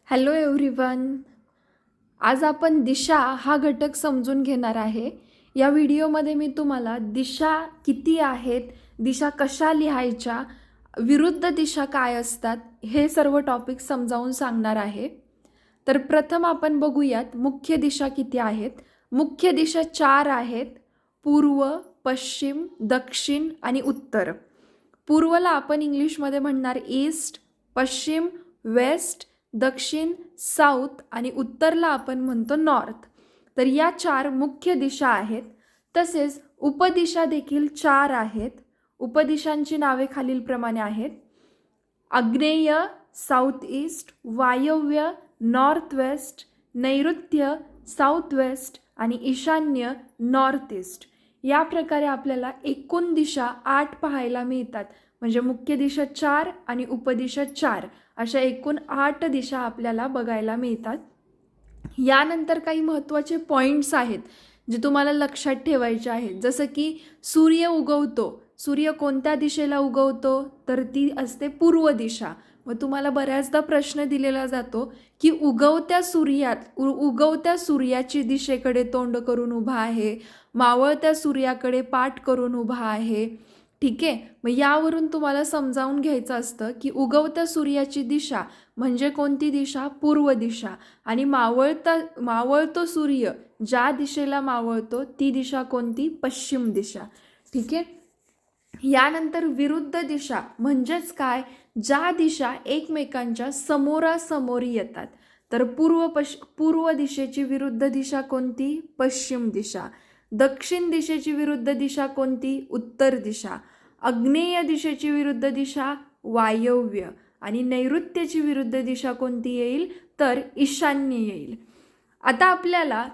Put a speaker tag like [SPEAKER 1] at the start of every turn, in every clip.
[SPEAKER 1] Hello everyone. आज आपण दिशा हा घटक समजून घेणार आहे. या व्हिडिओमध्ये मी तुम्हाला दिशा किती आहेत, दिशा कशा लिहायच्या, विरुद्ध दिशा काय असतात हे सर्व टॉपिक समजावून सांगणार आहे. तर प्रथम आपण बघूयात मुख्य दिशा किती आहेत. मुख्य दिशा 4 आहेत: पूर्व, पश्चिम, दक्षिण आणि उत्तर. पूर्वला आपण इंग्लिशमध्ये म्हणणार ईस्ट, पश्चिम वेस्ट, दक्षिण साऊथ आणि उत्तरला आपण म्हणतो नॉर्थ. तर या 4 मुख्य दिशा आहेत. तसेच उपदिशा देखील 4 आहेत. उपदिशांची नावे खालीलप्रमाणे आहेत: आग्नेय साऊथ ईस्ट, वायव्य नॉर्थ वेस्ट, नैऋत्य साऊथ वेस्ट आणि ईशान्य नॉर्थ ईस्ट. या प्रकारे आपल्याला एकूण दिशा 8 पाहायला मिळतात. म्हणजे मुख्य दिशा 4 आणि उपदिशा 4 अशा एकूण 8 दिशा आपल्याला बघायला मिळतात. यानंतर काही महत्त्वाचे पॉईंट्स आहेत जे तुम्हाला लक्षात ठेवायचे आहेत. जसं की सूर्य उगवतो, सूर्य कोणत्या दिशेला उगवतो, तर ती असते पूर्व दिशा. मग तुम्हाला बऱ्याचदा प्रश्न दिलेला जातो की उगवत्या सूर्याची दिशेकडे तोंड करून उभा आहे, मावळत्या सूर्याकडे पाठ करून उभा आहे. ठीक आहे. मग यावरून तुम्हाला समजावून घ्यायचं असतं की उगवत्या सूर्याची दिशा म्हणजे कोणती दिशा? पूर्व दिशा. आणि मावळतो सूर्य ज्या दिशेला मावळतो ती दिशा कोणती? पश्चिम दिशा. ठीक आहे. यानंतर विरुद्ध दिशा म्हणजेच काय? ज्या दिशा एकमेकांच्या समोरासमोरी येतात. तर पूर्व दिशेची विरुद्ध दिशा कोणती? पश्चिम दिशा. दक्षिण दिशेची विरुद्ध दिशा कोणती? उत्तर दिशा. आग्नेय दिशेची विरुद्ध दिशा वायव्य. आणि नैऋत्याची विरुद्ध दिशा कोणती येईल? तर ईशान्य येईल. आता आपल्याला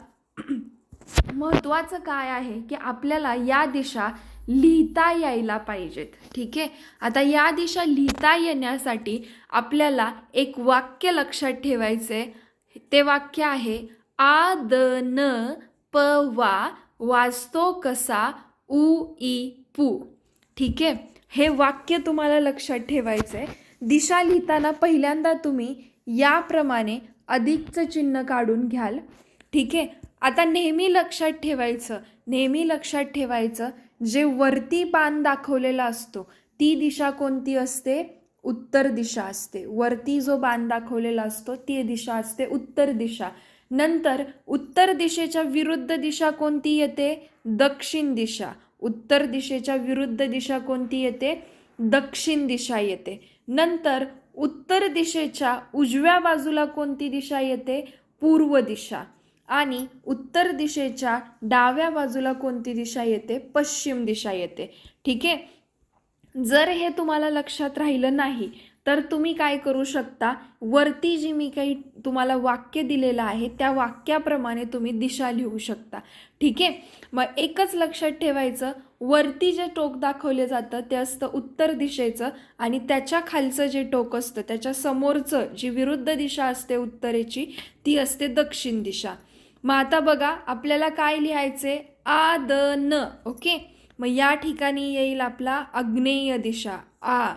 [SPEAKER 1] महत्त्वाचं काय आहे की आपल्याला या दिशा लिहिता यायला पाहिजेत. ठीक आहे. आता या दिशा लिहिता येण्यासाठी आपल्याला एक वाक्य लक्षात ठेवायचे. ते वाक्य आहे: आ द न प वा वाचतो कसा उ ई पू. ठीक आहे. हे वाक्य तुम्हाला लक्षात ठेवायचं आहे. दिशा लिहिताना पहिल्यांदा तुम्ही याप्रमाणे अधिकचं चिन्ह काढून घ्याल. ठीक आहे. आता नेहमी लक्षात ठेवायचं जे वरती बाण दाखवलेला असतो ती दिशा कोणती असते? उत्तर दिशा असते. वरती जो बाण दाखवलेला असतो ती दिशा असते उत्तर दिशा. नंतर उत्तर दिशेच्या विरुद्ध दिशा कोणती येते? दक्षिण दिशा. उत्तर दिशेच्या विरुद्ध दिशा कोणती येते? दक्षिण दिशा येते. नंतर उत्तर दिशेच्या उजव्या बाजूला कोणती दिशा येते? पूर्व दिशा. आणि उत्तर दिशेच्या डाव्या बाजूला कोणती दिशा येते? पश्चिम दिशा येते. ठीक आहे. जर हे तुम्हाला लक्षात राहिलं नाही तर तुम्ही काय करू शकता? वरती जी मी काही तुम्हाला वाक्य दिलेलं आहे त्या वाक्याप्रमाणे तुम्ही दिशा लिहू शकता. ठीक आहे. मग एकच लक्षात ठेवायचं, वरती जे टोक दाखवले जातं ते असतं उत्तर दिशेचं आणि त्याच्या खालचं जे टोक असतं त्याच्या समोरचं जी विरुद्ध दिशा असते उत्तरेची ती असते दक्षिण दिशा. मग आता बघा आपल्याला काय लिहायचे? आ द न. ओके. मग या ठिकाणी येईल आपला आग्नेय दिशा आ.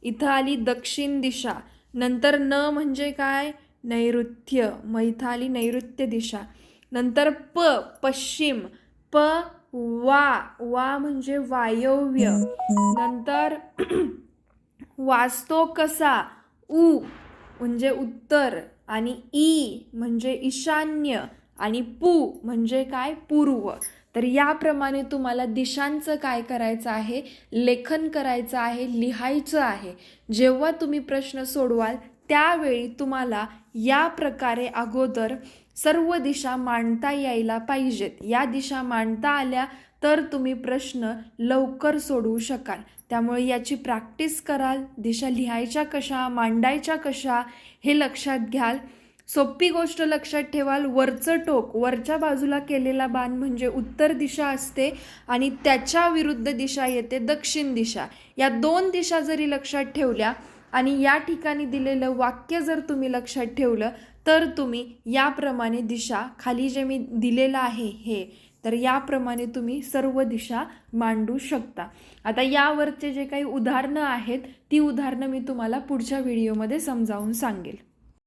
[SPEAKER 1] इथं आली दक्षिण दिशा. नंतर न म्हणजे काय? नैऋत्य. मग इथं आली नैऋत्य दिशा. नंतर पश्चिम. वा म्हणजे वायव्य. नंतर वाचतो कसा उ म्हणजे उत्तर. आणि ई म्हणजे ईशान्य. आणि पू म्हणजे काय? पूर्व. तर याप्रमाणे तुम्हाला दिशांचं काय करायचं आहे? लेखन करायचं आहे, लिहायचं आहे. जेव्हा तुम्ही प्रश्न सोडवाल त्यावेळी तुम्हाला या प्रकारे अगोदर सर्व दिशा मांडता यायला पाहिजेत. या दिशा मांडता आल्या तर तुम्ही प्रश्न लवकर सोडवू शकाल. त्यामुळे याची प्रॅक्टिस कराल. दिशा लिहायच्या कशा, मांडायच्या कशा हे लक्षात घ्याल. सोपी गोष्ट लक्षात ठेवाल, वरचं टोक वरच्या बाजूला केलेला बाण म्हणजे उत्तर दिशा असते आणि त्याच्या विरुद्ध दिशा येते दक्षिण दिशा. या 2 दिशा जरी लक्षात ठेवल्या आणि या ठिकाणी दिलेलं वाक्य जर तुम्ही लक्षात ठेवलं तर तुम्ही याप्रमाणे दिशा खाली जे मी दिलेलं आहे हे तर याप्रमाणे तुम्ही सर्व दिशा मांडू शकता. आता यावरचे जे काही उदाहरणं आहेत ती उदाहरणं मी तुम्हाला पुढच्या व्हिडिओमध्ये समजावून सांगेल.